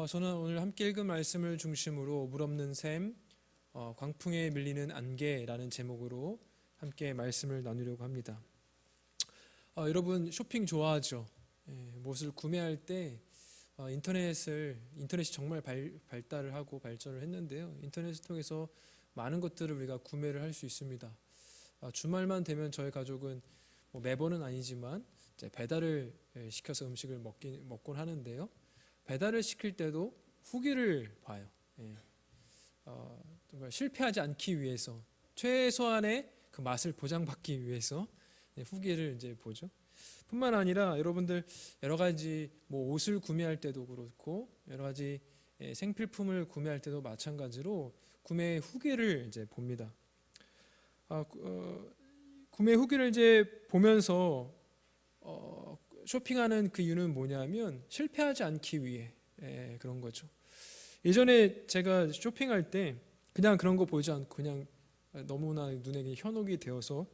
저는 오늘 함께 읽은 말씀을 중심으로 물 없는 샘, 광풍에 밀리는 안개라는 제목으로 함께 말씀을 나누려고 합니다. 여러분 쇼핑 좋아하죠? 무엇을 구매할 때 인터넷이 정말 발달을 하고 발전을 했는데요. 인터넷을 통해서 많은 것들을 우리가 구매를 할 수 있습니다. 주말만 되면 저희 가족은 매번은 아니지만 이제 배달을 시켜서 음식을 먹곤 하는데요. 배달을 시킬 때도 후기를 봐요. 정말 실패하지 않기 위해서 최소한의 그 맛을 보장받기 위해서 후기를 이제 보죠. 뿐만 아니라 여러분들 여러 가지 옷을 구매할 때도 그렇고 여러 가지 생필품을 구매할 때도 마찬가지로 구매 후기를 이제 봅니다. 구매 후기를 이제 보면서 쇼핑하는 그 이유는 뭐냐면 실패하지 않기 위해 그런 거죠. 예전에 제가 쇼핑할 때 그냥 그런 거 보지 않고 그냥 너무나 눈에 현혹이 되어서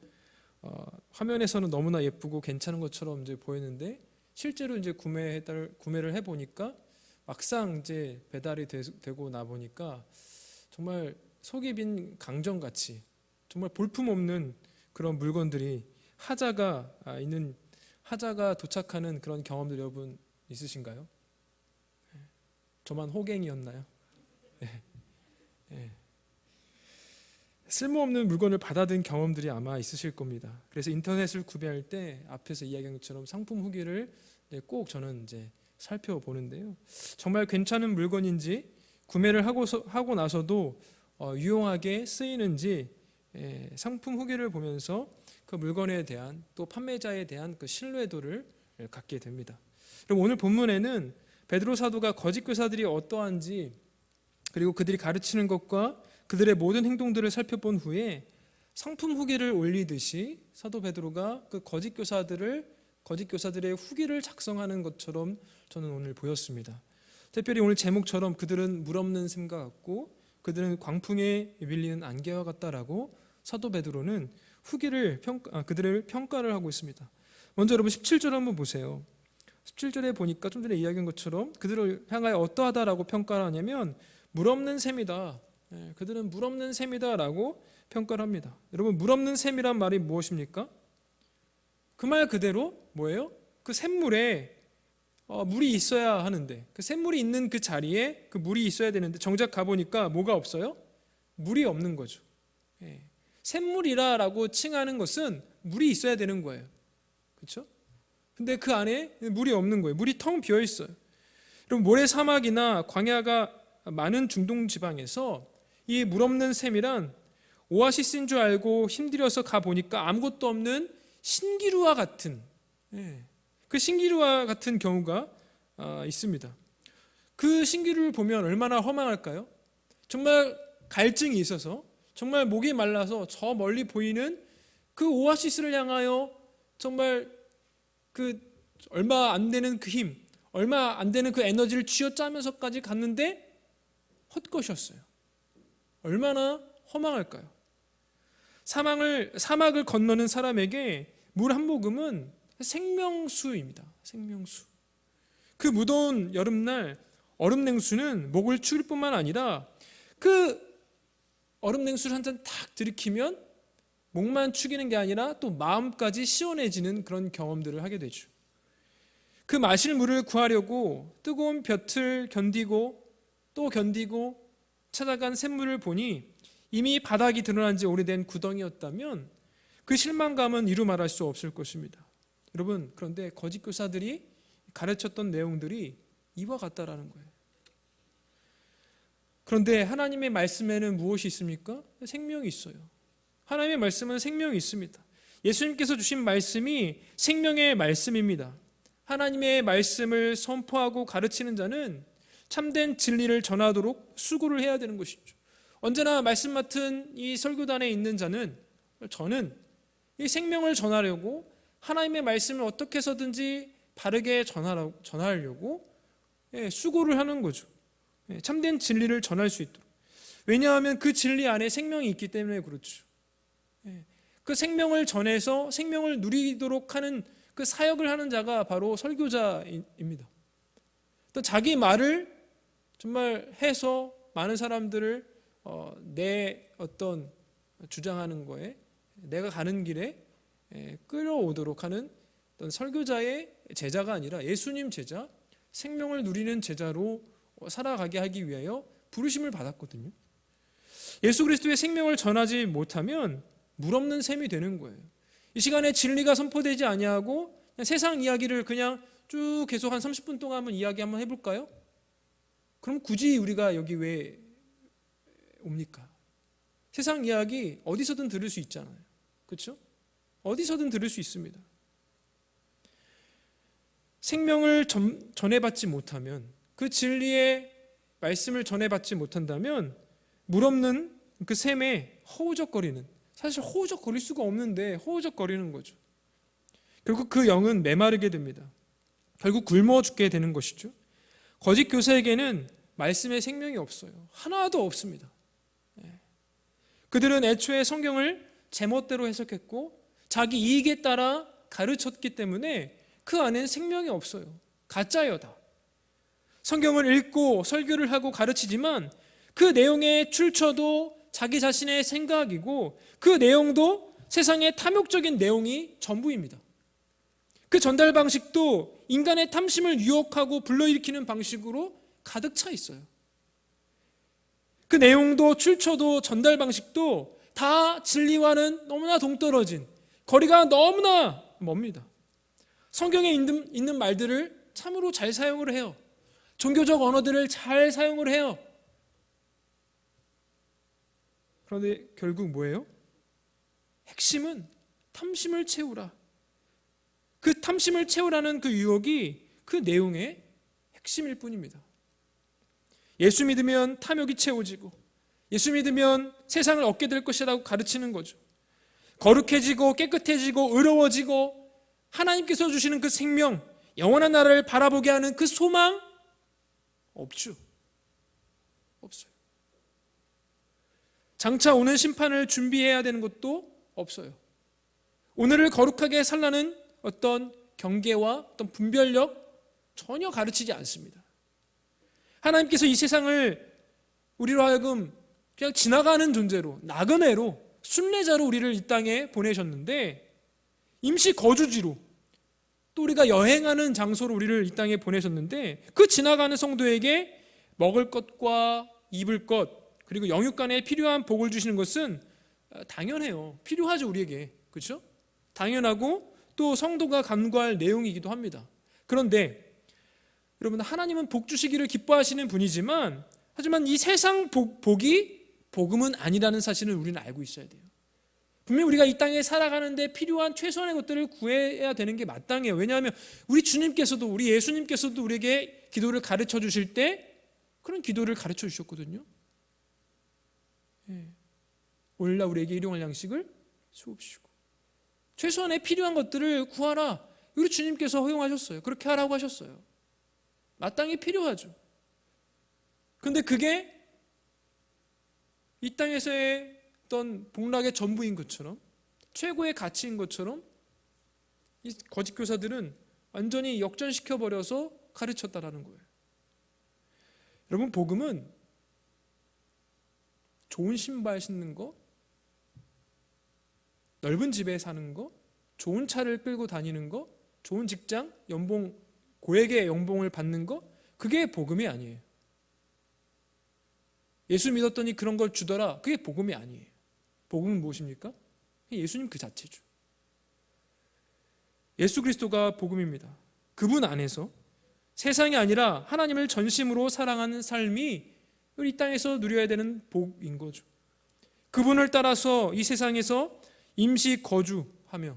화면에서는 너무나 예쁘고 괜찮은 것처럼 이제 보였는데 실제로 이제 구매를 해 보니까 막상 이제 배달이 되고 나 보니까 정말 속이 빈 강정같이 정말 볼품없는 그런 물건들이 하자가 도착하는 그런 경험들 여러분 있으신가요? 저만 호갱이었나요? 쓸모없는 물건을 받아든 경험들이 아마 있으실 겁니다. 그래서 인터넷을 구매할 때 앞에서 이야기한 것처럼 상품 후기를 꼭 저는 이제 살펴보는데요. 정말 괜찮은 물건인지 구매를 하고 나서도 유용하게 쓰이는지 상품 후기를 보면서 그 물건에 대한 또 판매자에 대한 그 신뢰도를 갖게 됩니다. 그럼 오늘 본문에는 베드로 사도가 거짓 교사들이 어떠한지 그리고 그들이 가르치는 것과 그들의 모든 행동들을 살펴본 후에 상품 후기를 올리듯이 사도 베드로가 그 거짓 교사들의 후기를 작성하는 것처럼 저는 오늘 보였습니다. 특별히 오늘 제목처럼 그들은 물 없는 샘과 같고 그들은 광풍에 밀리는 안개와 같다라고 사도 베드로는 그들을 평가를 하고 있습니다. 먼저 여러분 17절 한번 보세요. 17절에 보니까 좀 전에 이야기한 것처럼 그들을 향하여 어떠하다라고 평가를 하냐면 물 없는 샘이다. 그들은 물 없는 샘이다라고 평가를 합니다. 여러분 물 없는 샘이란 말이 무엇입니까? 그 말 그대로 뭐예요? 그 샘물에 물이 있어야 하는데 그 샘물이 있는 그 자리에 그 물이 있어야 되는데 정작 가보니까 뭐가 없어요? 물이 없는 거죠. 샘물이라고 칭하는 것은 물이 있어야 되는 거예요. 그렇죠? 근데 그 안에 물이 없는 거예요. 물이 텅 비어 있어요. 그럼 모래 사막이나 광야가 많은 중동 지방에서 이 물 없는 샘이란 오아시스인 줄 알고 힘들여서 가 보니까 아무것도 없는 신기루와 같은 그 신기루와 같은 경우가 있습니다. 그 신기루를 보면 얼마나 허망할까요? 정말 갈증이 있어서 정말 목이 말라서 저 멀리 보이는 그 오아시스를 향하여 정말 그 얼마 안 되는 그 힘, 얼마 안 되는 그 에너지를 쥐어짜면서까지 갔는데 헛것이었어요. 얼마나 허망할까요? 사막을 건너는 사람에게 물 한 모금은 생명수입니다. 생명수. 그 무더운 여름날 얼음 냉수는 목을 추울 뿐만 아니라 그 얼음 냉수를 한 잔 탁 들이키면 목만 축이는 게 아니라 또 마음까지 시원해지는 그런 경험들을 하게 되죠. 그 마실 물을 구하려고 뜨거운 볕을 견디고 또 견디고 찾아간 샘물을 보니 이미 바닥이 드러난 지 오래된 구덩이였다면 그 실망감은 이루 말할 수 없을 것입니다. 여러분 그런데 거짓 교사들이 가르쳤던 내용들이 이와 같다라는 거예요. 그런데 하나님의 말씀에는 무엇이 있습니까? 생명이 있어요. 하나님의 말씀은 생명이 있습니다. 예수님께서 주신 말씀이 생명의 말씀입니다. 하나님의 말씀을 선포하고 가르치는 자는 참된 진리를 전하도록 수고를 해야 되는 것이죠. 언제나 말씀 맡은 이 설교단에 있는 자는 저는 이 생명을 전하려고 하나님의 말씀을 어떻게 해서든지 바르게 전하려고 수고를 하는 거죠. 참된 진리를 전할 수 있도록. 왜냐하면 그 진리 안에 생명이 있기 때문에 그렇죠. 그 생명을 전해서 생명을 누리도록 하는 그 사역을 하는 자가 바로 설교자입니다. 또 자기 말을 정말 해서 많은 사람들을 내 어떤 주장하는 거에, 내가 가는 길에 끌어오도록 하는 어떤 설교자의 제자가 아니라 예수님 제자, 생명을 누리는 제자로 살아가게 하기 위하여 부르심을 받았거든요. 예수 그리스도의 생명을 전하지 못하면 물 없는 셈이 되는 거예요. 이 시간에 진리가 선포되지 아니하고 그냥 세상 이야기를 그냥 쭉 계속 한 30분 동안 한번 이야기 한번 해볼까요? 그럼 굳이 우리가 여기 왜 옵니까? 세상 이야기 어디서든 들을 수 있잖아요. 그렇죠? 어디서든 들을 수 있습니다. 생명을 전해받지 못하면, 그 진리의 말씀을 전해받지 못한다면 물 없는 그 샘에 허우적거리는, 사실 허우적거릴 수가 없는데 허우적거리는 거죠. 결국 그 영은 메마르게 됩니다. 결국 굶어 죽게 되는 것이죠. 거짓 교사에게는 말씀의 생명이 없어요. 하나도 없습니다. 그들은 애초에 성경을 제멋대로 해석했고 자기 이익에 따라 가르쳤기 때문에 그 안에는 생명이 없어요. 가짜예요, 다. 성경을 읽고 설교를 하고 가르치지만 그 내용의 출처도 자기 자신의 생각이고 그 내용도 세상의 탐욕적인 내용이 전부입니다. 그 전달 방식도 인간의 탐심을 유혹하고 불러일으키는 방식으로 가득 차 있어요. 그 내용도 출처도 전달 방식도 다 진리와는 너무나 동떨어진, 거리가 너무나 멉니다. 성경에 있는 말들을 참으로 잘 사용을 해요. 종교적 언어들을 잘 사용을 해요. 그런데 결국 뭐예요? 핵심은 탐심을 채우라. 그 탐심을 채우라는 그 유혹이 그 내용의 핵심일 뿐입니다. 예수 믿으면 탐욕이 채워지고 예수 믿으면 세상을 얻게 될 것이라고 가르치는 거죠. 거룩해지고 깨끗해지고 의로워지고 하나님께서 주시는 그 생명, 영원한 나라를 바라보게 하는 그 소망 없죠. 없어요. 장차 오는 심판을 준비해야 되는 것도 없어요. 오늘을 거룩하게 살라는 어떤 경계와 어떤 분별력 전혀 가르치지 않습니다. 하나님께서 이 세상을 우리로 하여금 그냥 지나가는 존재로, 나그네로, 순례자로 우리를 이 땅에 보내셨는데, 임시 거주지로, 또 우리가 여행하는 장소로 우리를 이 땅에 보내셨는데, 그 지나가는 성도에게 먹을 것과 입을 것, 그리고 영육간에 필요한 복을 주시는 것은 당연해요. 필요하죠, 우리에게. 그렇죠? 당연하고 또 성도가 간구할 내용이기도 합니다. 그런데 여러분, 하나님은 복 주시기를 기뻐하시는 분이지만, 하지만 이 세상 복이 복음은 아니라는 사실을 우리는 알고 있어야 돼요. 분명히 우리가 이 땅에 살아가는데 필요한 최소한의 것들을 구해야 되는 게 마땅해요. 왜냐하면 우리 주님께서도, 우리 예수님께서도 우리에게 기도를 가르쳐 주실 때 그런 기도를 가르쳐 주셨거든요. 오늘날 우리에게 일용할 양식을 주옵시고, 최소한의 필요한 것들을 구하라. 우리 주님께서 허용하셨어요. 그렇게 하라고 하셨어요. 마땅히 필요하죠. 그런데 그게 이 땅에서의 어떤 복락의 전부인 것처럼, 최고의 가치인 것처럼 이 거짓 교사들은 완전히 역전시켜버려서 가르쳤다라는 거예요. 여러분, 복음은 좋은 신발 신는 거, 넓은 집에 사는 거, 좋은 차를 끌고 다니는 거, 좋은 직장, 연봉, 고액의 연봉을 받는 거, 그게 복음이 아니에요. 예수 믿었더니 그런 걸 주더라, 그게 복음이 아니에요. 복음은 무엇입니까? 예수님 그 자체죠. 예수 그리스도가 복음입니다. 그분 안에서 세상이 아니라 하나님을 전심으로 사랑하는 삶이 우리 이 땅에서 누려야 되는 복인 거죠. 그분을 따라서 이 세상에서 임시 거주하며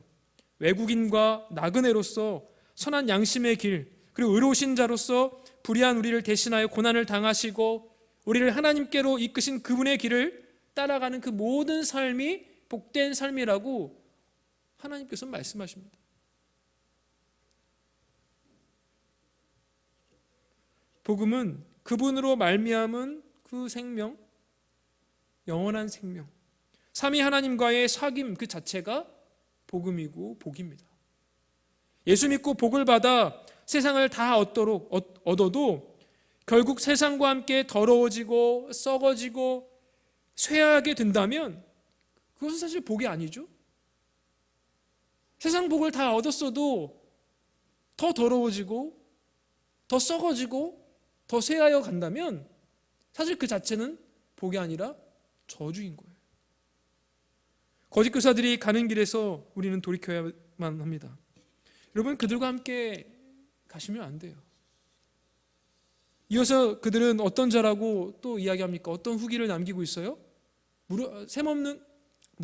외국인과 나그네로서 선한 양심의 길, 그리고 의로우신 자로서 불의한 우리를 대신하여 고난을 당하시고 우리를 하나님께로 이끄신 그분의 길을 따라가는 그 모든 삶이 복된 삶이라고 하나님께서 말씀하십니다. 복음은 그분으로 말미암은 그 생명, 영원한 생명, 삼위 하나님과의 사귐 그 자체가 복음이고 복입니다. 예수 믿고 복을 받아 세상을 다 얻어도 결국 세상과 함께 더러워지고 썩어지고 쇠하게 된다면 그것은 사실 복이 아니죠. 세상 복을 다 얻었어도 더 더러워지고 더 썩어지고 더 쇠하여 간다면 사실 그 자체는 복이 아니라 저주인 거예요. 거짓 교사들이 가는 길에서 우리는 돌이켜야만 합니다. 여러분, 그들과 함께 가시면 안 돼요. 이어서 그들은 어떤 자라고 또 이야기합니까? 어떤 후기를 남기고 있어요? 물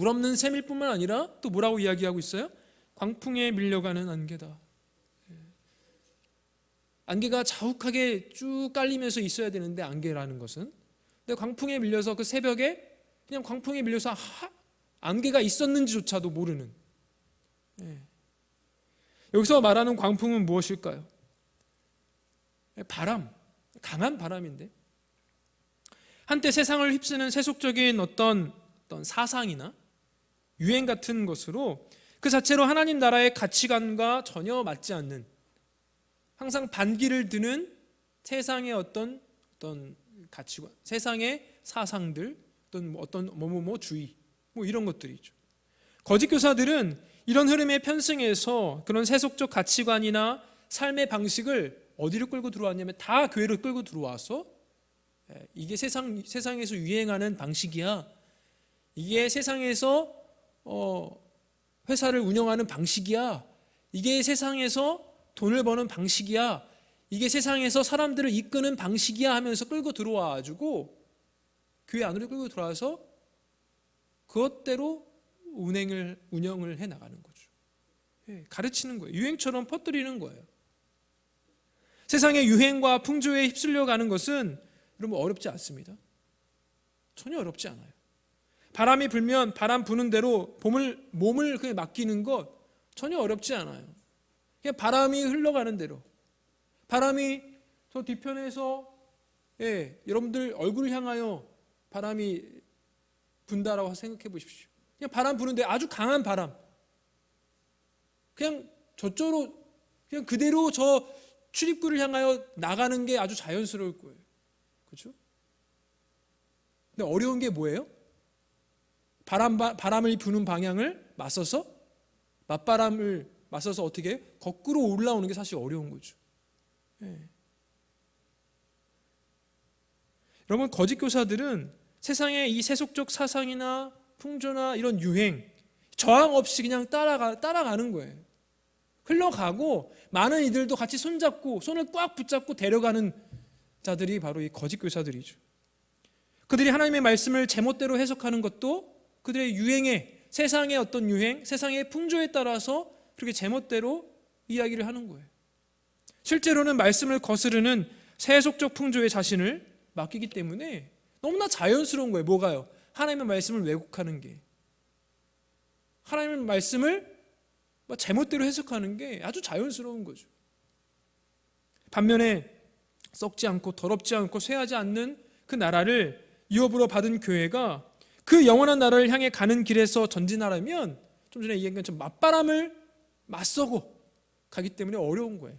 없는 샘일 뿐만 아니라 또 뭐라고 이야기하고 있어요? 광풍에 밀려가는 안개다. 안개가 자욱하게 쭉 깔리면서 있어야 되는데, 안개라는 것은, 근데 광풍에 밀려서 그 새벽에 그냥 광풍에 밀려서 안개가 있었는지조차도 모르는. 여기서 말하는 광풍은 무엇일까요? 바람, 강한 바람인데, 한때 세상을 휩쓰는 세속적인 어떤 사상이나 유행 같은 것으로 그 자체로 하나님 나라의 가치관과 전혀 맞지 않는, 항상 반기를 드는 세상의 어떤 가치관, 세상의 사상들, 어떤 뭐주의, 이런 것들이죠. 거짓 교사들은 이런 흐름에 편승해서 그런 세속적 가치관이나 삶의 방식을 어디로 끌고 들어왔냐면 다 교회로 끌고 들어와서, 이게 세상에서 유행하는 방식이야, 이게 세상에서 회사를 운영하는 방식이야, 이게 세상에서 돈을 버는 방식이야, 이게 세상에서 사람들을 이끄는 방식이야 하면서 끌고 들어와가지고 교회 안으로 끌고 들어와서 그것대로 운영을 해 나가는 거죠. 가르치는 거예요. 유행처럼 퍼뜨리는 거예요. 세상의 유행과 풍조에 휩쓸려 가는 것은 여러분 어렵지 않습니다. 전혀 어렵지 않아요. 바람이 불면 바람 부는 대로 몸을 그냥 맡기는 것 전혀 어렵지 않아요. 그냥 바람이 흘러가는 대로, 바람이 저 뒤편에서 여러분들 얼굴을 향하여 바람이 분다라고 생각해 보십시오. 그냥 바람 부는데 아주 강한 바람, 그냥 저쪽으로 그냥 그대로 저 출입구를 향하여 나가는 게 아주 자연스러울 거예요. 그렇죠? 근데 어려운 게 뭐예요? 바람을 부는 방향을 맞바람을 맞서서 어떻게 거꾸로 올라오는 게 사실 어려운 거죠. 여러분, 거짓 교사들은 세상의 이 세속적 사상이나 풍조나 이런 유행 저항 없이 그냥 따라가는 거예요. 흘러가고 많은 이들도 같이 손을 꽉 붙잡고 데려가는 자들이 바로 이 거짓 교사들이죠. 그들이 하나님의 말씀을 제멋대로 해석하는 것도 그들의 유행에, 세상의 어떤 유행, 세상의 풍조에 따라서 그렇게 제멋대로 이야기를 하는 거예요. 실제로는 말씀을 거스르는 세속적 풍조에 자신을 맡기기 때문에 너무나 자연스러운 거예요. 뭐가요? 하나님의 말씀을 왜곡하는 게, 하나님의 말씀을 제멋대로 해석하는 게 아주 자연스러운 거죠. 반면에 썩지 않고 더럽지 않고 쇠하지 않는 그 나라를 유업으로 받은 교회가 그 영원한 나라를 향해 가는 길에서 전진하려면, 좀 전에 얘기한 것처럼 맞바람을 맞서고 가기 때문에 어려운 거예요.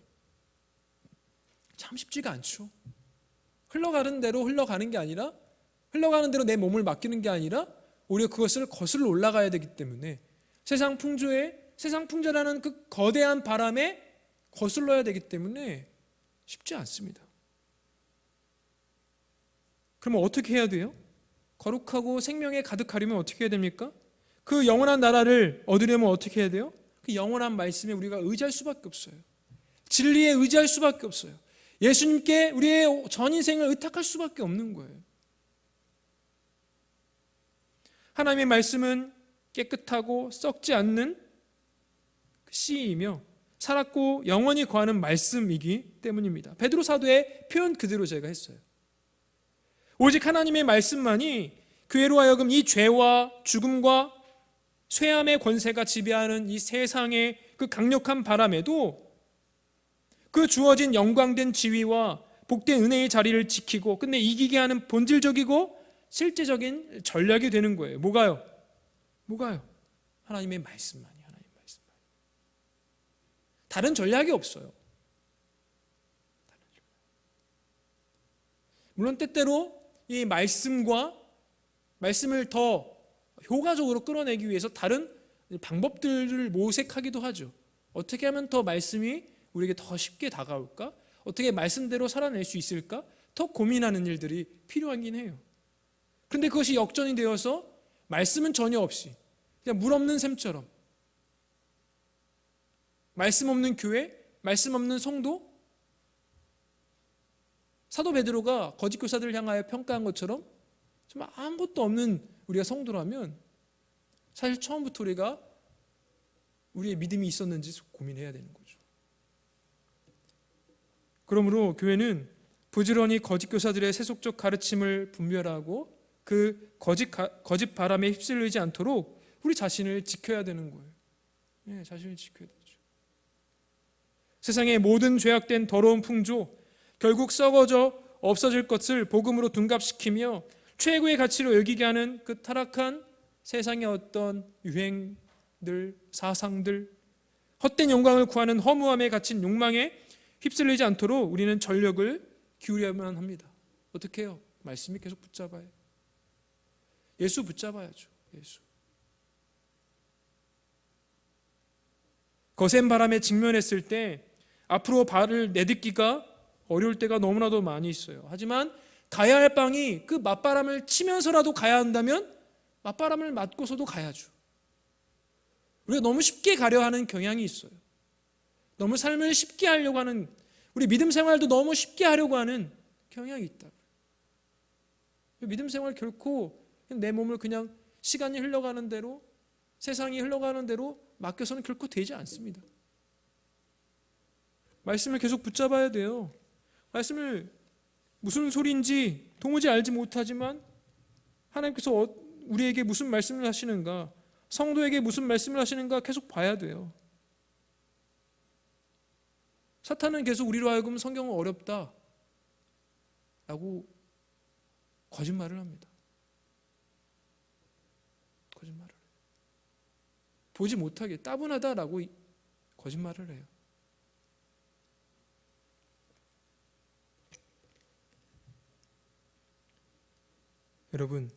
참 쉽지가 않죠. 흘러가는 대로 흘러가는 게 아니라, 흘러가는 대로 내 몸을 맡기는 게 아니라 오히려 그것을 거슬러 올라가야 되기 때문에 세상 풍조라는 그 거대한 바람에 거슬러야 되기 때문에 쉽지 않습니다. 그러면 어떻게 해야 돼요? 거룩하고 생명에 가득하려면 어떻게 해야 됩니까? 그 영원한 나라를 얻으려면 어떻게 해야 돼요? 그 영원한 말씀에 우리가 의지할 수밖에 없어요. 진리에 의지할 수밖에 없어요. 예수님께 우리의 전 인생을 의탁할 수밖에 없는 거예요. 하나님의 말씀은 깨끗하고 썩지 않는 씨이며 살았고 영원히 거하는 말씀이기 때문입니다. 베드로 사도의 표현 그대로 제가 했어요. 오직 하나님의 말씀만이 교회로 하여금 이 죄와 죽음과 쇠함의 권세가 지배하는 이 세상의 그 강력한 바람에도 그 주어진 영광된 지위와 복된 은혜의 자리를 지키고 끝내 이기게 하는 본질적이고 실제적인 전략이 되는 거예요. 뭐가요? 하나님의 말씀만이. 다른 전략이 없어요. 물론 때때로 이 말씀을 더 효과적으로 끌어내기 위해서 다른 방법들을 모색하기도 하죠. 어떻게 하면 더 말씀이 우리에게 더 쉽게 다가올까? 어떻게 말씀대로 살아낼 수 있을까? 더 고민하는 일들이 필요하긴 해요. 그런데 그것이 역전이 되어서 말씀은 전혀 없이 그냥 물 없는 샘처럼, 말씀 없는 교회, 말씀 없는 성도, 사도 베드로가 거짓 교사들을 향하여 평가한 것처럼 정말 아무것도 없는 우리가 성도라면 사실 처음부터 우리가 우리의 믿음이 있었는지 고민해야 되는 거죠. 그러므로 교회는 부지런히 거짓 교사들의 세속적 가르침을 분별하고 그 거짓 바람에 휩쓸리지 않도록 우리 자신을 지켜야 되는 거예요. 네, 자신을 지켜야 되죠. 세상의 모든 죄악된 더러운 풍조, 결국 썩어져 없어질 것을 복음으로 둔갑시키며 최고의 가치로 여기게 하는 그 타락한 세상의 어떤 유행들, 사상들, 헛된 영광을 구하는 허무함에 갇힌 욕망에 휩쓸리지 않도록 우리는 전력을 기울여야만 합니다. 어떻게 해요? 말씀이 계속 붙잡아요. 예수 붙잡아야죠. 예수. 거센 바람에 직면했을 때 앞으로 발을 내딛기가 어려울 때가 너무나도 많이 있어요. 하지만 가야 할 방이 그 맞바람을 치면서라도 가야 한다면 맞바람을 맞고서도 가야죠. 우리가 너무 쉽게 가려 하는 경향이 있어요. 너무 삶을 쉽게 하려고 하는, 우리 믿음 생활도 너무 쉽게 하려고 하는 경향이 있다. 믿음 생활 결코 내 몸을 그냥 시간이 흘러가는 대로, 세상이 흘러가는 대로 맡겨서는 결코 되지 않습니다. 말씀을 계속 붙잡아야 돼요. 말씀을 무슨 소리인지 도무지 알지 못하지만 하나님께서 우리에게 무슨 말씀을 하시는가, 성도에게 무슨 말씀을 하시는가 계속 봐야 돼요. 사탄은 계속 우리로 하여금 성경은 어렵다 라고 거짓말을 합니다. 거짓말을 해요. 보지 못하게 따분하다라고 거짓말을 해요. 여러분,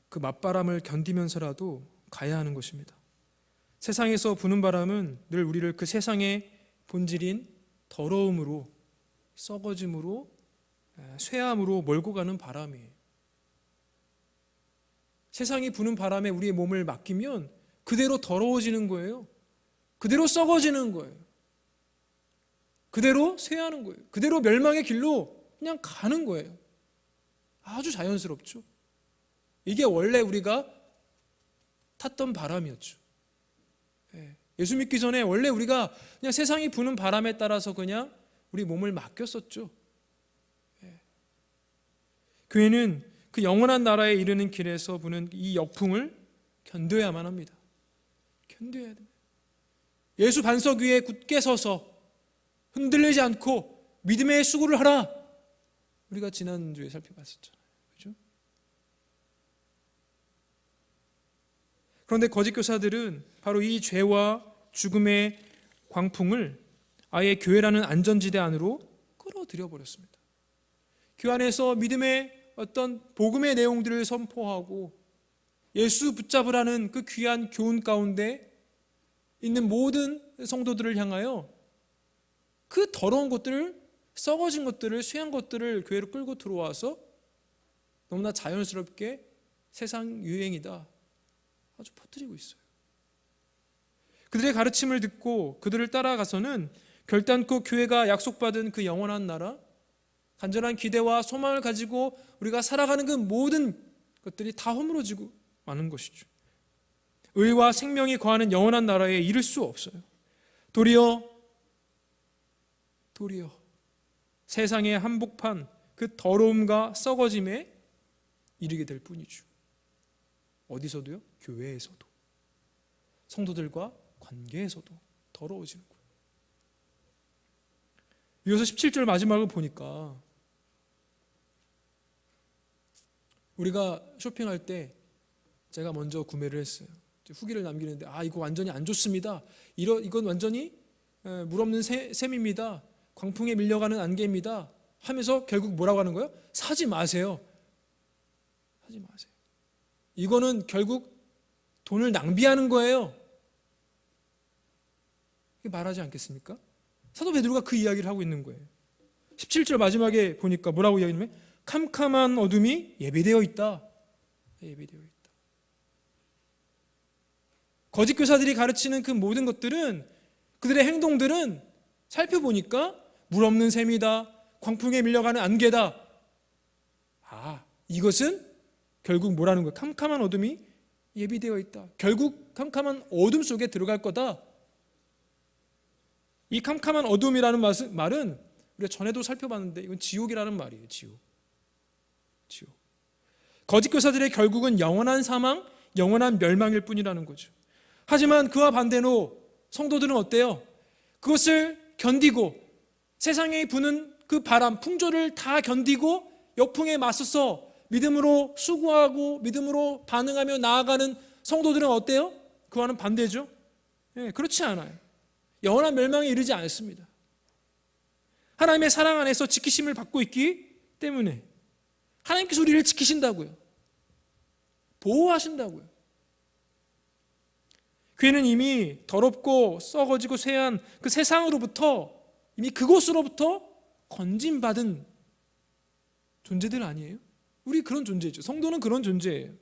그 맞바람을 견디면서라도 가야 하는 것입니다. 세상에서 부는 바람은 늘 우리를 그 세상의 본질인 더러움으로, 썩어짐으로, 쇠함으로 몰고 가는 바람이에요. 세상이 부는 바람에 우리의 몸을 맡기면 그대로 더러워지는 거예요. 그대로 썩어지는 거예요. 그대로 쇠하는 거예요. 그대로 멸망의 길로 그냥 가는 거예요. 아주 자연스럽죠. 이게 원래 우리가 탔던 바람이었죠. 예수 믿기 전에 원래 우리가 그냥 세상이 부는 바람에 따라서 그냥 우리 몸을 맡겼었죠. 교회는 그 영원한 나라에 이르는 길에서 부는 이 역풍을 견뎌야만 합니다. 견뎌야 됩니다. 예수 반석 위에 굳게 서서 흔들리지 않고 믿음의 수고를 하라. 우리가 지난주에 살펴봤었잖아요. 그렇죠? 그런데 거짓 교사들은 바로 이 죄와 죽음의 광풍을 아예 교회라는 안전지대 안으로 끌어들여 버렸습니다. 그 안에서 믿음의 어떤 복음의 내용들을 선포하고 예수 붙잡으라는 그 귀한 교훈 가운데 있는 모든 성도들을 향하여 그 더러운 것들을, 썩어진 것들을, 쇠한 것들을 교회로 끌고 들어와서 너무나 자연스럽게 세상 유행이다 아주 퍼뜨리고 있어요. 그들의 가르침을 듣고 그들을 따라가서는 결단코 교회가 약속받은 그 영원한 나라, 간절한 기대와 소망을 가지고 우리가 살아가는 그 모든 것들이 다 허물어지고 마는 것이죠. 의와 생명이 거하는 영원한 나라에 이를 수 없어요. 도리어 세상의 한복판 그 더러움과 썩어짐에 이르게 될 뿐이죠. 어디서도요? 교회에서도, 성도들과 관계에서도 더러워지는 거예요. 이어서 17절 마지막을 보니까 우리가 쇼핑할 때 제가 먼저 구매를 했어요. 후기를 남기는데 이거 완전히 안 좋습니다. 이건 완전히 물 없는 샘입니다. 광풍에 밀려가는 안개입니다. 하면서 결국 뭐라고 하는 거예요? 사지 마세요. 사지 마세요. 이거는 결국 돈을 낭비하는 거예요. 이렇게 말하지 않겠습니까? 사도 베드로가 그 이야기를 하고 있는 거예요. 17절 마지막에 보니까 뭐라고 이야기하냐면 캄캄한 어둠이 예비되어 있다. 예비되어 있다. 거짓 교사들이 가르치는 그 모든 것들은, 그들의 행동들은 살펴보니까 물 없는 샘이다, 광풍에 밀려가는 안개다. 이것은 결국 뭐라는 거예요? 캄캄한 어둠이 예비되어 있다. 결국 캄캄한 어둠 속에 들어갈 거다. 이 캄캄한 어둠이라는 말은 우리가 전에도 살펴봤는데 이건 지옥이라는 말이에요. 지옥. 거짓 교사들의 결국은 영원한 사망, 영원한 멸망일 뿐이라는 거죠. 하지만 그와 반대로 성도들은 어때요? 그것을 견디고 세상에 부는 그 바람, 풍조를 다 견디고 역풍에 맞서서 믿음으로 수고하고 믿음으로 반응하며 나아가는 성도들은 어때요? 그와는 반대죠. 그렇지 않아요. 영원한 멸망에 이르지 않습니다. 하나님의 사랑 안에서 지키심을 받고 있기 때문에 하나님께서 우리를 지키신다고요. 보호하신다고요. 교회는 이미 더럽고 썩어지고 쇠한 그 세상으로부터, 이미 그곳으로부터 건진받은 존재들 아니에요? 우리 그런 존재죠. 성도는 그런 존재예요.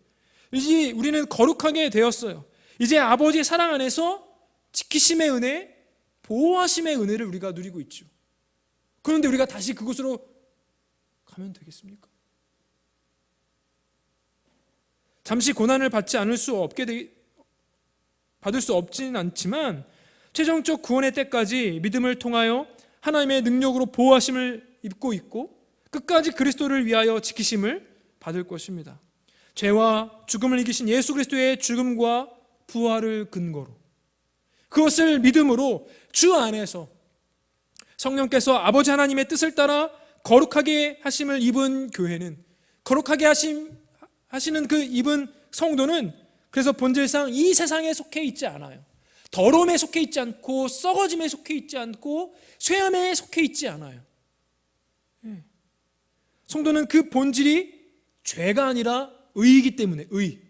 이제 우리는 거룩하게 되었어요. 이제 아버지의 사랑 안에서 지키심의 은혜, 보호하심의 은혜를 우리가 누리고 있죠. 그런데 우리가 다시 그곳으로 가면 되겠습니까? 잠시 고난을 받을 수 없지는 않지만 최종적 구원의 때까지 믿음을 통하여 하나님의 능력으로 보호하심을 입고 있고 끝까지 그리스도를 위하여 지키심을 받을 것입니다. 죄와 죽음을 이기신 예수 그리스도의 죽음과 부활을 근거로, 그것을 믿음으로 주 안에서 성령께서 아버지 하나님의 뜻을 따라 거룩하게 하심을 입은 교회는, 거룩하게 하시는 그 입은 성도는 그래서 본질상 이 세상에 속해 있지 않아요. 더러움에 속해 있지 않고 썩어짐에 속해 있지 않고 쇠함에 속해 있지 않아요. 성도는 그 본질이 죄가 아니라 의이기 때문에, 의.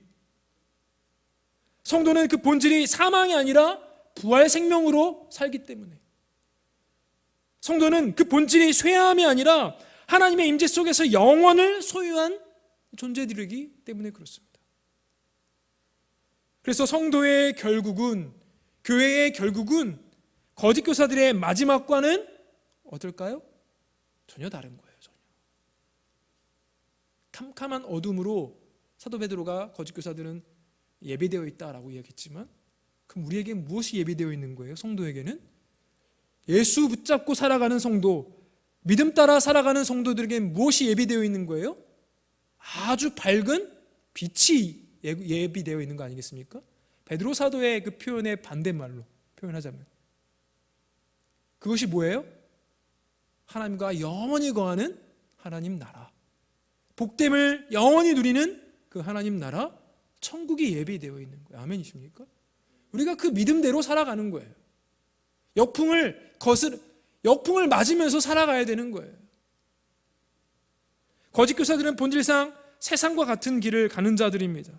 성도는 그 본질이 사망이 아니라 부활 생명으로 살기 때문에, 성도는 그 본질이 쇠함이 아니라 하나님의 임재 속에서 영원을 소유한 존재들이기 때문에 그렇습니다. 그래서 성도의 결국은, 교회의 결국은 거짓 교사들의 마지막과는 어떨까요? 전혀 다른 거예요. 전혀. 캄캄한 어둠으로 사도 베드로가 거짓 교사들은 예배되어 있다라고 이야기했지만, 그럼 우리에게 무엇이 예배되어 있는 거예요? 성도에게는 예수 붙잡고 살아가는 성도, 믿음 따라 살아가는 성도들에게 무엇이 예배되어 있는 거예요? 아주 밝은 빛이 예비되어 있는 거 아니겠습니까? 베드로 사도의 그 표현의 반대말로 표현하자면 그것이 뭐예요? 하나님과 영원히 거하는 하나님 나라, 복됨을 영원히 누리는 그 하나님 나라, 천국이 예비되어 있는 거예요. 아멘이십니까? 우리가 그 믿음대로 살아가는 거예요. 역풍을 맞으면서 살아가야 되는 거예요. 거짓 교사들은 본질상 세상과 같은 길을 가는 자들입니다.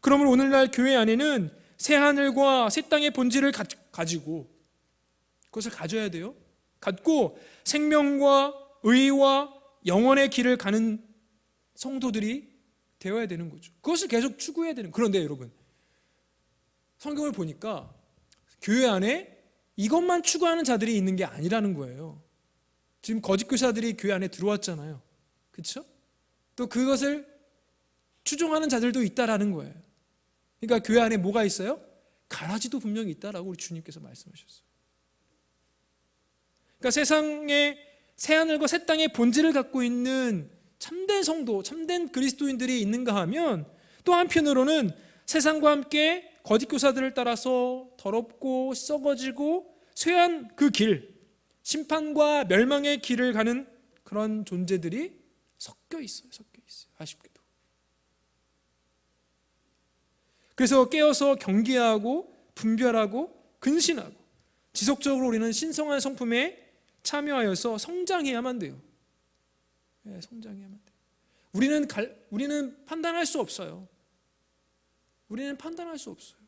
그러므로 오늘날 교회 안에는 새 하늘과 새 땅의 본질을 가지고, 그것을 가져야 돼요. 갖고 생명과 의와 영원의 길을 가는 성도들이 되어야 되는 거죠. 그것을 계속 추구해야 되는. 그런데 여러분, 성경을 보니까 교회 안에 이것만 추구하는 자들이 있는 게 아니라는 거예요. 지금 거짓 교사들이 교회 안에 들어왔잖아요. 그렇죠? 또 그것을 추종하는 자들도 있다라는 거예요. 그러니까 교회 안에 뭐가 있어요? 가라지도 분명히 있다라고 우리 주님께서 말씀하셨어요. 그러니까 세상에 새 하늘과 새 땅의 본질을 갖고 있는 참된 성도, 참된 그리스도인들이 있는가 하면, 또 한편으로는 세상과 함께 거짓 교사들을 따라서 더럽고 썩어지고 쇠한 그 길, 심판과 멸망의 길을 가는 그런 존재들이 섞여 있어요. 아쉽게도. 그래서 깨어서 경계하고 분별하고 근신하고 지속적으로 우리는 신성한 성품에 참여하여서 성장해야만 돼요. 성장해야만 돼요. 우리는 판단할 수 없어요. 우리는 판단할 수 없어요.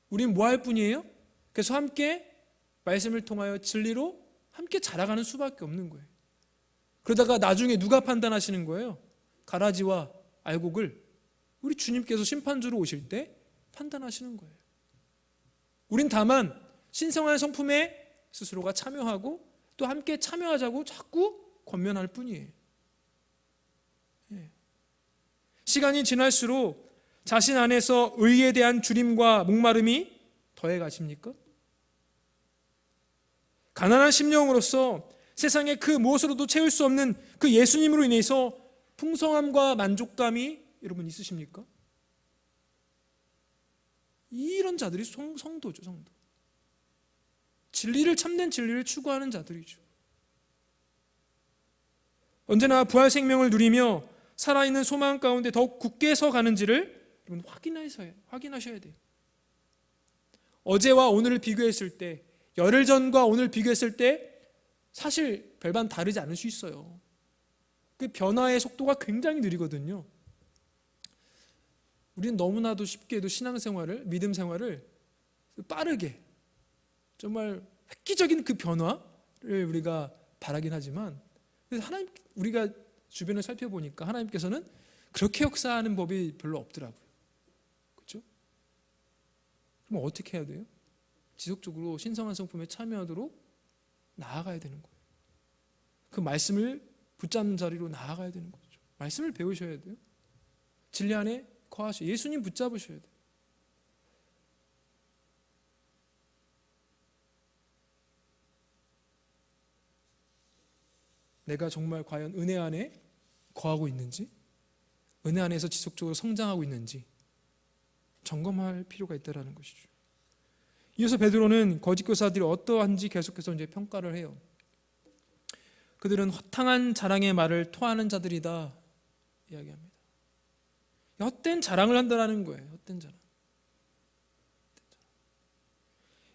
우리는 뭐 할 뿐이에요? 그래서 함께 말씀을 통하여 진리로 함께 자라가는 수밖에 없는 거예요. 그러다가 나중에 누가 판단하시는 거예요? 가라지와 알곡을 우리 주님께서 심판주로 오실 때 판단하시는 거예요. 우린 다만 신성한 성품에 스스로가 참여하고 또 함께 참여하자고 자꾸 권면할 뿐이에요. 시간이 지날수록 자신 안에서 의에 대한 주림과 목마름이 더해 가십니까? 가난한 심령으로서 세상의 그 무엇으로도 채울 수 없는 그 예수님으로 인해서 풍성함과 만족감이 여러분 있으십니까? 이런 자들이 성도죠, 성도. 진리를, 참된 진리를 추구하는 자들이죠. 언제나 부활 생명을 누리며 살아있는 소망 가운데 더욱 굳게 서 가는지를 여러분 확인하셔야 돼요. 어제와 오늘을 비교했을 때, 열흘 전과 오늘 비교했을 때 사실 별반 다르지 않을 수 있어요. 그 변화의 속도가 굉장히 느리거든요. 우리는 너무나도 쉽게도 신앙생활을, 믿음 생활을 빠르게, 정말 획기적인 그 변화를 우리가 바라긴 하지만, 하나님, 우리가 주변을 살펴보니까 하나님께서는 그렇게 역사하는 법이 별로 없더라고요. 그렇죠? 그럼 어떻게 해야 돼요? 지속적으로 신성한 성품에 참여하도록 나아가야 되는 거예요. 그 말씀을 붙잡는 자리로 나아가야 되는 거죠. 말씀을 배우셔야 돼요. 진리 안에 거하셔. 예수님 붙잡으셔야 돼요. 내가 정말 과연 은혜 안에 거하고 있는지, 은혜 안에서 지속적으로 성장하고 있는지 점검할 필요가 있다는 것이죠. 이어서 베드로는 거짓 교사들이 어떠한지 계속해서 이제 평가를 해요. 그들은 허탕한 자랑의 말을 토하는 자들이다 이야기합니다. 헛된 자랑을 한다는 거예요. 헛된 자랑.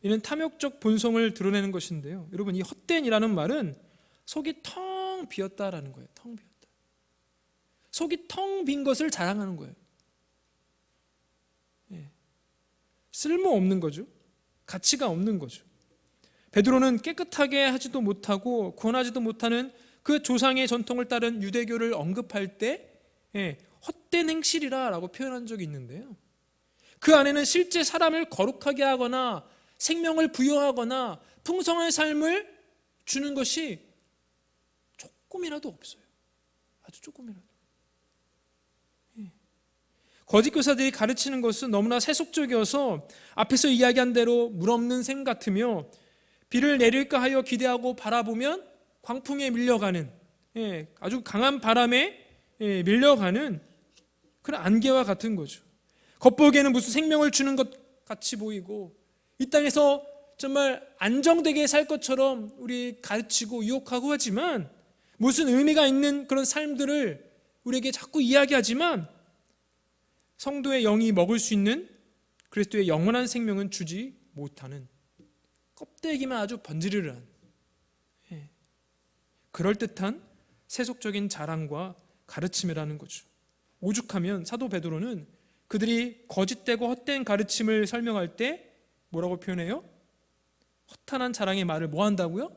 이는 탐욕적 본성을 드러내는 것인데요. 여러분, 이 헛된이라는 말은 속이 텅 비었다라는 거예요. 텅 비었다. 속이 텅 빈 것을 자랑하는 거예요. 쓸모없는 거죠. 가치가 없는 거죠. 베드로는 깨끗하게 하지도 못하고 구원하지도 못하는 그 조상의 전통을 따른 유대교를 언급할 때 헛된 행실이라고 표현한 적이 있는데요. 그 안에는 실제 사람을 거룩하게 하거나 생명을 부여하거나 풍성한 삶을 주는 것이 조금이라도 없어요. 아주 조금이라도. 거짓 교사들이 가르치는 것은 너무나 세속적이어서 앞에서 이야기한 대로 물없는 샘 같으며 비를 내릴까 하여 기대하고 바라보면 광풍에 밀려가는, 아주 강한 바람에 밀려가는 그런 안개와 같은 거죠. 겉보기에는 무슨 생명을 주는 것 같이 보이고 이 땅에서 정말 안정되게 살 것처럼 우리 가르치고 유혹하고 하지만 무슨 의미가 있는 그런 삶들을 우리에게 자꾸 이야기하지만 성도의 영이 먹을 수 있는 그리스도의 영원한 생명은 주지 못하는 껍데기만 아주 번지르르한 그럴듯한 세속적인 자랑과 가르침이라는 거죠. 오죽하면 사도 베드로는 그들이 거짓되고 헛된 가르침을 설명할 때 뭐라고 표현해요? 허탄한 자랑의 말을 뭐 한다고요?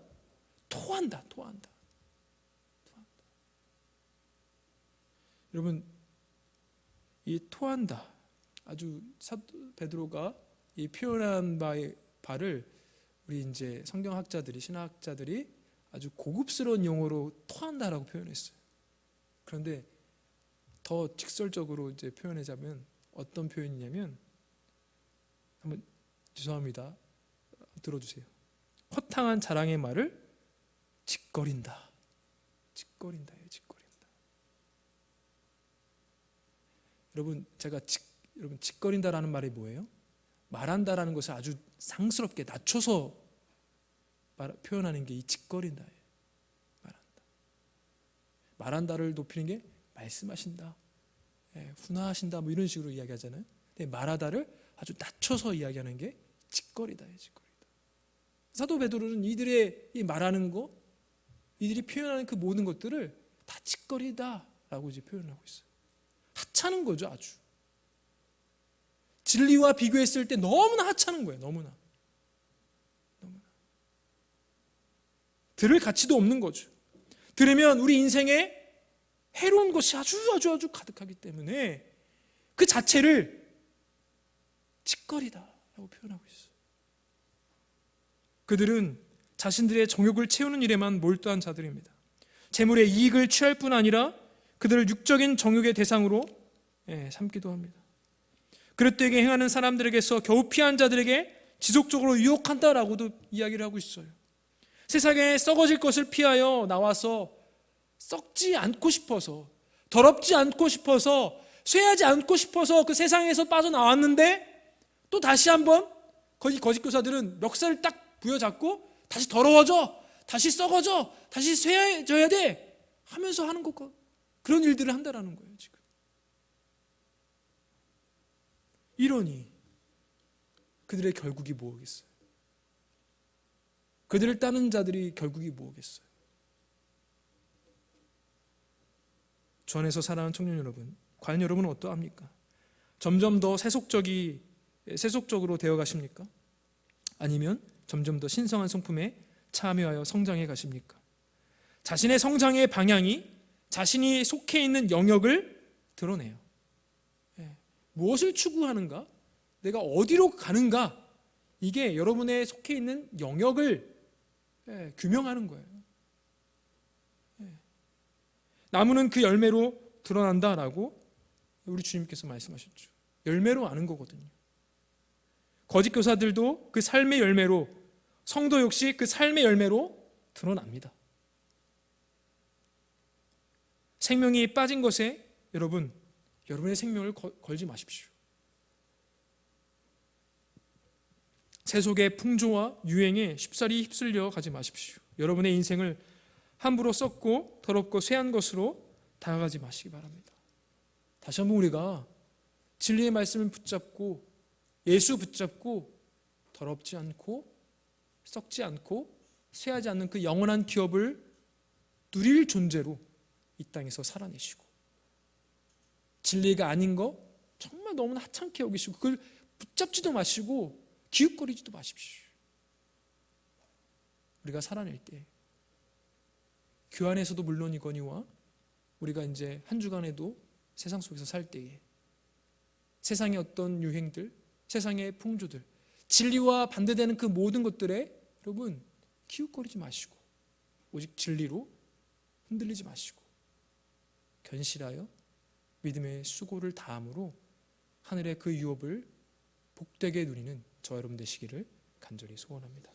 토한다. 여러분, 이 토한다, 아주 사도 베드로가 이 표현한 바를 우리 이제 성경학자들이, 신학자들이 아주 고급스러운 용어로 토한다라고 표현했어요. 그런데 더 직설적으로 이제 표현하자면 어떤 표현이냐면, 한번 죄송합니다. 들어주세요. 허탕한 자랑의 말을 짓거린다. 여러분, 제가 짓거린다라는 말이 뭐예요? 말한다라는 것을 아주 상스럽게 낮춰서 표현하는 게 이 짓거린다예요. 말한다를 높이는 게 말씀하신다, 훈화하신다, 뭐 이런 식으로 이야기하잖아요. 근데 말하다를 아주 낮춰서 이야기하는 게 짓거리다예요. 사도 베드로는 이들의 이 말하는 거, 이들이 표현하는 그 모든 것들을 다칫거리다라고 이제 표현하고 있어요. 하찮은 거죠, 아주. 진리와 비교했을 때 너무나 하찮은 거예요. 너무나. 들을 가치도 없는 거죠. 들으면 우리 인생에 해로운 것이 아주 가득하기 때문에 그 자체를 칫거리다라고 표현하고 있어요. 그들은 자신들의 정욕을 채우는 일에만 몰두한 자들입니다. 재물의 이익을 취할 뿐 아니라 그들을 육적인 정욕의 대상으로 삼기도 합니다. 그릇되게 행하는 사람들에게서 겨우 피한 자들에게 지속적으로 유혹한다라고도 이야기를 하고 있어요. 세상에 썩어질 것을 피하여 나와서 썩지 않고 싶어서, 더럽지 않고 싶어서, 쇠하지 않고 싶어서 그 세상에서 빠져나왔는데 또 다시 한번 거짓 교사들은 멱살을 딱 부여잡고 다시 더러워져, 다시 썩어져, 다시 쇠해져야 돼 하면서 하는 것과 그런 일들을 한다라는 거예요. 지금 이러니 그들의 결국이 뭐겠어요? 그들을 따르는 자들이 결국이 뭐겠어요? 주 안에서 사랑하는 청년 여러분, 과연 여러분은 어떠합니까? 점점 더 세속적으로 되어 가십니까? 아니면 점점 더 신성한 성품에 참여하여 성장해 가십니까? 자신의 성장의 방향이 자신이 속해 있는 영역을 드러내요. 무엇을 추구하는가? 내가 어디로 가는가? 이게 여러분의 속해 있는 영역을 규명하는 거예요. 나무는 그 열매로 드러난다라고 우리 주님께서 말씀하셨죠. 열매로 아는 거거든요. 거짓 교사들도 그 삶의 열매로, 성도 역시 그 삶의 열매로 드러납니다. 생명이 빠진 것에 여러분의 생명을 걸지 마십시오. 세속의 풍조와 유행에 쉽사리 휩쓸려 가지 마십시오. 여러분의 인생을 함부로 썩고 더럽고 쇠한 것으로 다가가지 마시기 바랍니다. 다시 한번 우리가 진리의 말씀을 붙잡고 예수 붙잡고 더럽지 않고 썩지 않고 쇠하지 않는 그 영원한 기업을 누릴 존재로 이 땅에서 살아내시고, 진리가 아닌 거 정말 너무나 하찮게 여기시고 그걸 붙잡지도 마시고 기웃거리지도 마십시오. 우리가 살아낼 때 교회 안에서도 물론이거니와 우리가 이제 한 주간에도 세상 속에서 살 때에 세상의 어떤 유행들, 세상의 풍조들, 진리와 반대되는 그 모든 것들에 여러분 기웃거리지 마시고 오직 진리로 흔들리지 마시고 견실하여 믿음의 수고를 다함으로 하늘의 그 유업을 복되게 누리는 저와 여러분 되시기를 간절히 소원합니다.